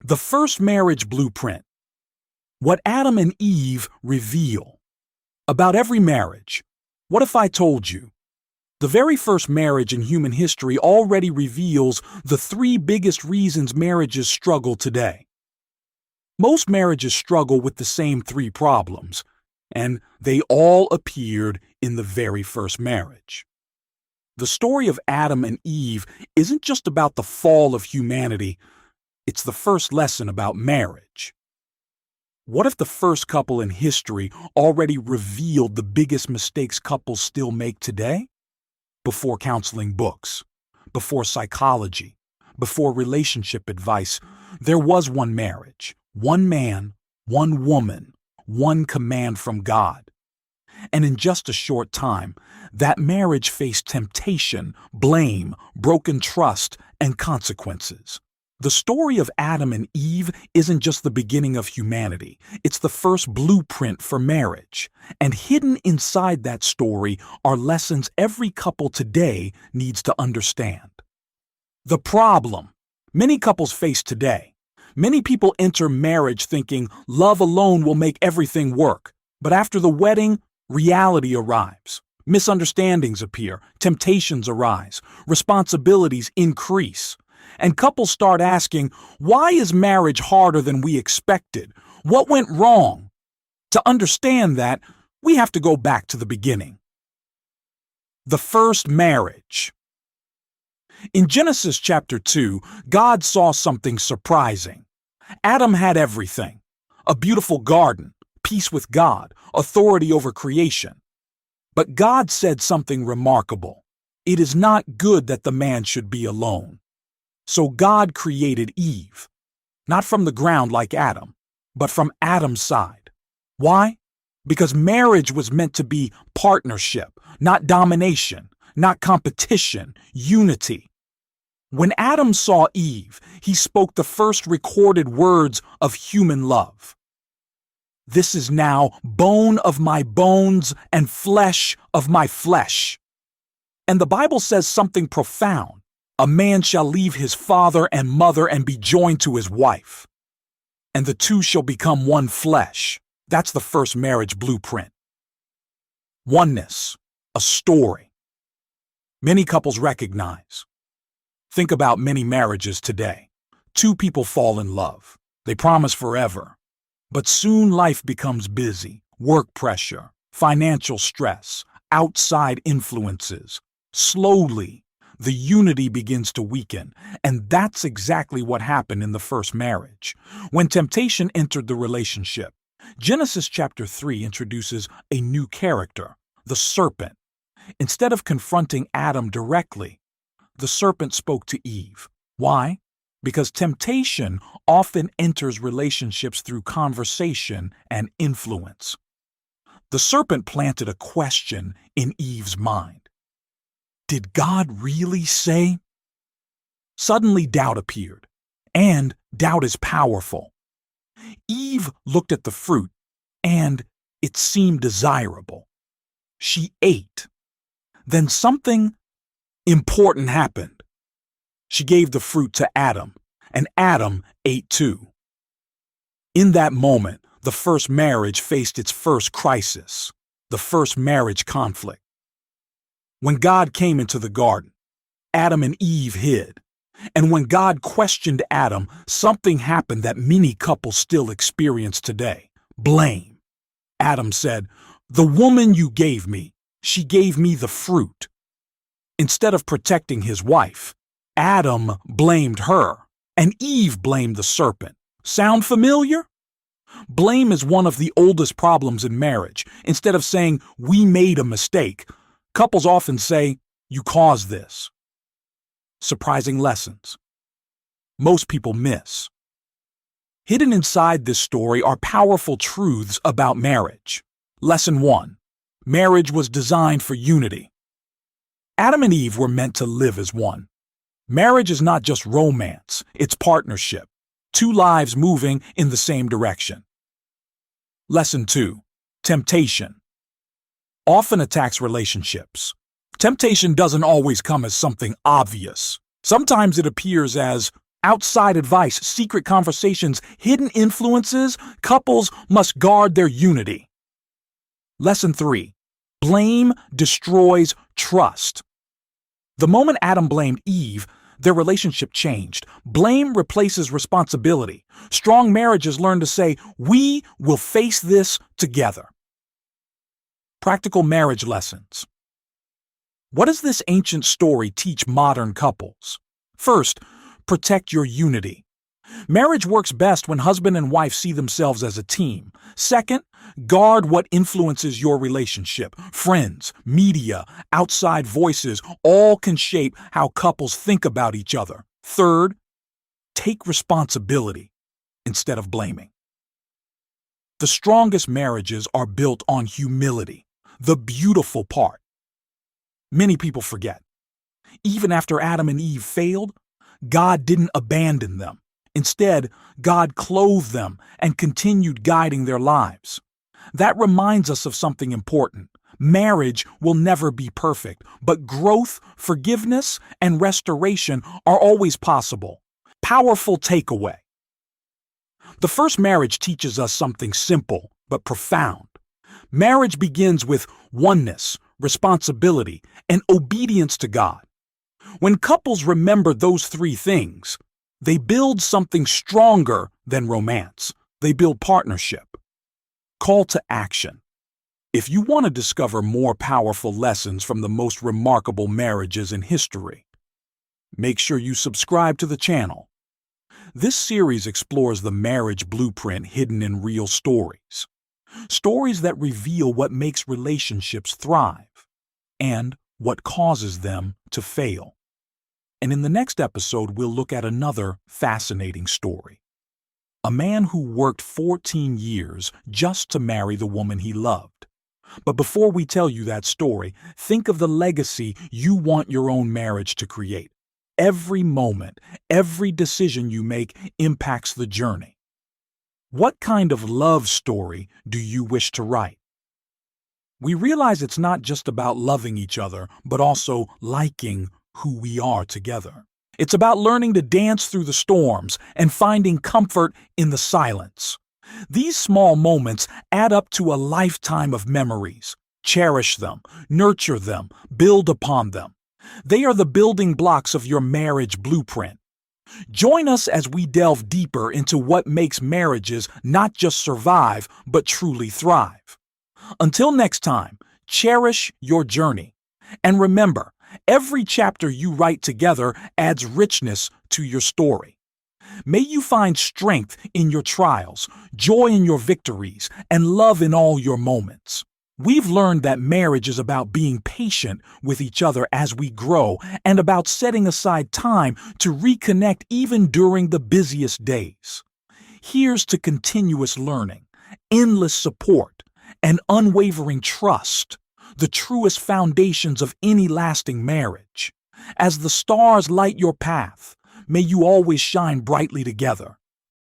The first marriage blueprint. What Adam and Eve reveal. About every marriage. What if I told you? The very first marriage in human history already reveals the three biggest reasons marriages struggle today. Most marriages struggle with the same three problems, and they all appeared in the very first marriage. The story of Adam and Eve isn't just about the fall of humanity, it's the first lesson about marriage. What if the first couple in history already revealed the biggest mistakes couples still make today? Before counseling books, before psychology, before relationship advice, there was one marriage, one man, one woman, one command from God. And in just a short time, that marriage faced temptation, blame, broken trust, and consequences. The story of Adam and Eve isn't just the beginning of humanity, it's the first blueprint for marriage. And hidden inside that story are lessons every couple today needs to understand. The problem many couples face today. Many people enter marriage thinking love alone will make everything work. But after the wedding, reality arrives. Misunderstandings appear, temptations arise, responsibilities increase. And couples start asking, why is marriage harder than we expected? What went wrong? To understand that, we have to go back to the beginning. The first marriage. In Genesis chapter 2, God saw something surprising. Adam had everything: a beautiful garden, peace with God, authority over creation. But God said something remarkable. It is not good that the man should be alone. So God created Eve, not from the ground like Adam, but from Adam's side. Why? Because marriage was meant to be partnership, not domination, not competition, unity. When Adam saw Eve, he spoke the first recorded words of human love. This is now bone of my bones and flesh of my flesh. And the Bible says something profound. A man shall leave his father and mother and be joined to his wife, and the two shall become one flesh. That's the first marriage blueprint. Oneness, a story. Many couples recognize. Think about many marriages today. Two people fall in love. They promise forever. But soon life becomes busy, work pressure, financial stress, outside influences. Slowly, the unity begins to weaken, and that's exactly what happened in the first marriage. When temptation entered the relationship, Genesis chapter 3 introduces a new character, the serpent. Instead of confronting Adam directly, the serpent spoke to Eve. Why? Because temptation often enters relationships through conversation and influence. The serpent planted a question in Eve's mind. Did God really say? Suddenly doubt appeared, and doubt is powerful. Eve looked at the fruit, and it seemed desirable. She ate. Then something important happened. She gave the fruit to Adam, and Adam ate too. In that moment, the first marriage faced its first crisis, the first marriage conflict. When God came into the garden, Adam and Eve hid. And when God questioned Adam, something happened that many couples still experience today: blame. Adam said, "The woman you gave me, she gave me the fruit." Instead of protecting his wife, Adam blamed her, and Eve blamed the serpent. Sound familiar? Blame is one of the oldest problems in marriage. Instead of saying, "We made a mistake," couples often say, "You caused this." Surprising lessons most people miss. Hidden inside this story are powerful truths about marriage. Lesson 1. Marriage was designed for unity. Adam and Eve were meant to live as one. Marriage is not just romance, it's partnership. Two lives moving in the same direction. Lesson 2. Temptation often attacks relationships. Temptation doesn't always come as something obvious. Sometimes it appears as outside advice, secret conversations, hidden influences, couples must guard their unity. Lesson 3. Blame destroys trust. The moment Adam blamed Eve, their relationship changed. Blame replaces responsibility. Strong marriages learn to say, "We will face this together." Practical marriage lessons. What does this ancient story teach modern couples? First, protect your unity. Marriage works best when husband and wife see themselves as a team. Second, guard what influences your relationship. Friends, media, outside voices all can shape how couples think about each other. Third, take responsibility instead of blaming. The strongest marriages are built on humility, the beautiful part. Many people forget. Even after Adam and Eve failed, God didn't abandon them. Instead, God clothed them and continued guiding their lives. That reminds us of something important. Marriage will never be perfect, but growth, forgiveness, and restoration are always possible. Powerful takeaway. The first marriage teaches us something simple but profound. Marriage begins with oneness, responsibility, and obedience to God. When couples remember those three things, they build something stronger than romance. They build partnership. Call to action. If you want to discover more powerful lessons from the most remarkable marriages in history, make sure you subscribe to the channel. This series explores the marriage blueprint hidden in real stories. Stories that reveal what makes relationships thrive and what causes them to fail. And in the next episode, we'll look at another fascinating story. A man who worked 14 years just to marry the woman he loved. But before we tell you that story, think of the legacy you want your own marriage to create. Every moment, every decision you make impacts the journey. What kind of love story do you wish to write? We realize it's not just about loving each other, but also liking who we are together. It's about learning to dance through the storms and finding comfort in the silence. These small moments add up to a lifetime of memories. Cherish them, nurture them, build upon them. They are the building blocks of your marriage blueprint. Join us as we delve deeper into what makes marriages not just survive, but truly thrive. Until next time, cherish your journey. And remember, every chapter you write together adds richness to your story. May you find strength in your trials, joy in your victories, and love in all your moments. We've learned that marriage is about being patient with each other as we grow and about setting aside time to reconnect even during the busiest days. Here's to continuous learning, endless support, and unwavering trust, the truest foundations of any lasting marriage. As the stars light your path, may you always shine brightly together.